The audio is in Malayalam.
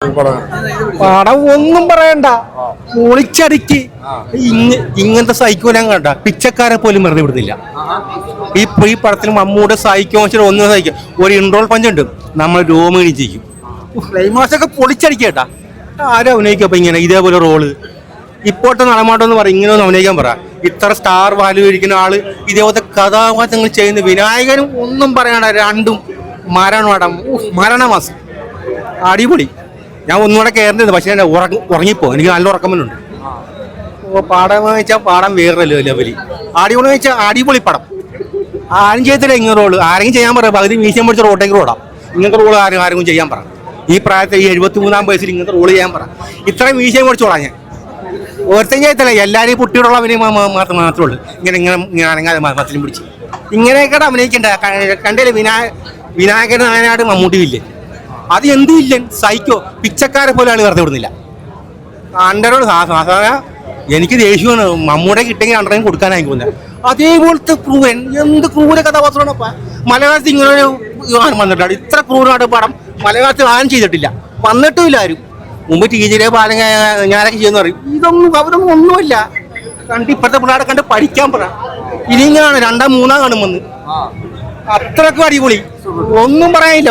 പടം ഒന്നും പറയണ്ട, പൊളിച്ചടിക്ക്. ഇങ്ങനത്തെ സൈക്കോ ഞാൻ കണ്ട പിച്ചക്കാരെ പോലും വെറുതെ വിടുന്നില്ല. ഈ പടത്തിൽ മമ്മൂടെ സൈക്കോ ഒന്നും സഹിക്കും. ഒരു ഇൻട്രോൾ പഞ്ച് ഉണ്ട്, നമ്മൾ രോമിണി ചെയ്യും. ക്ലൈമാക്സൊക്കെ പൊളിച്ചടിക്കേട്ടാ. ആരും അഭിനയിക്കും അപ്പൊ ഇങ്ങനെ ഇതേപോലെ റോള്? ഇപ്പോഴത്തെ നടമാട്ടം പറയും, ഇങ്ങനെ ഒന്ന് അഭിനയിക്കാൻ പറ. ഇത്ര സ്റ്റാർ വാല്യൂ ഇരിക്കുന്ന ആള് ഇതേപോലത്തെ കഥാപാത്രങ്ങൾ ചെയ്യുന്ന വിനായകനും ഒന്നും പറയണ്ട. രണ്ടും മരണമാസം അടിപൊളി. ഞാൻ ഒന്നുകൂടെ കയറുന്നത്, പക്ഷേ ഞാൻ ഉറങ്ങിപ്പോ. എനിക്ക് നല്ല ഉറക്കമുണ്ട്. പാടം വെച്ചാൽ പാടം വേറെ ലെവലി. അടിപൊളി വെച്ചാൽ അടിപൊളി പടം. ആരും ചെയ്യത്തില്ല ഇങ്ങനെ റോള്. ആരെങ്കിലും ചെയ്യാൻ പറയാം. പകുതി മീശം പിടിച്ച റോട്ടേക്ക് റോഡാം. ഇങ്ങനത്തെ റോള് ആരും ചെയ്യാൻ പറ. ഈ പ്രായത്തിൽ, ഈ 73-ാം വയസ്സിൽ ഇങ്ങനത്തെ റോള് ചെയ്യാൻ പറ. ഇത്രയും മീശയും പിടിച്ചോളാം. ഞാൻ ഓർത്തും ചെയ്യത്തില്ല. എല്ലാവരെയും കുട്ടിയോടുള്ള അഭിനയം മാത്രമേ ഉള്ളൂ. ഇങ്ങനെ അനങ്ങാതെ മത്തിലും പിടിച്ച് ഇങ്ങനെയൊക്കെ അഭിനയിക്കണ്ട. കണ്ടില്ലേ വിനായകൻ നായനാട് മമ്മൂട്ടി വില്ലൻ. അത് എന്ത് വില്ലൻ? സൈക്കോ പിച്ചക്കാരെ പോലെ ആൾ വെറുതെ വിടുന്നില്ല. അണ്ടരോട് സാധാരണ എനിക്ക് ദേഷ്യമാണ്. മമ്മൂടെ കിട്ടെങ്കിൽ അണ്ടറിന് കൊടുക്കാനായി പോകുന്നത്. അതേപോലത്തെ ക്രൂരൻ, എന്ത് ക്രൂര കഥാപാത്രമാണ്. മലയാളത്തിൽ ഇങ്ങനെ വന്നിട്ടാണ്. ഇത്ര ക്രൂരമായിട്ട് പടം മലയാളത്തിൽ ആരും ചെയ്തിട്ടില്ല, വന്നിട്ടുമില്ല ആരും. മുമ്പ് ടീച്ചറെ പാലം ഞാനൊക്കെ ചെയ്യുന്ന പറയും. അവരൊന്നും ഒന്നുമില്ല. കണ്ട് ഇപ്പോഴത്തെ പിള്ളേരെ കണ്ട് പഠിക്കാൻ പറ. ഇനിങ്ങനെയാണ് 2-3 കാണുമെന്ന്. അത്രക്കും അടിപൊളി. ഒന്നും പറയാനില്ല.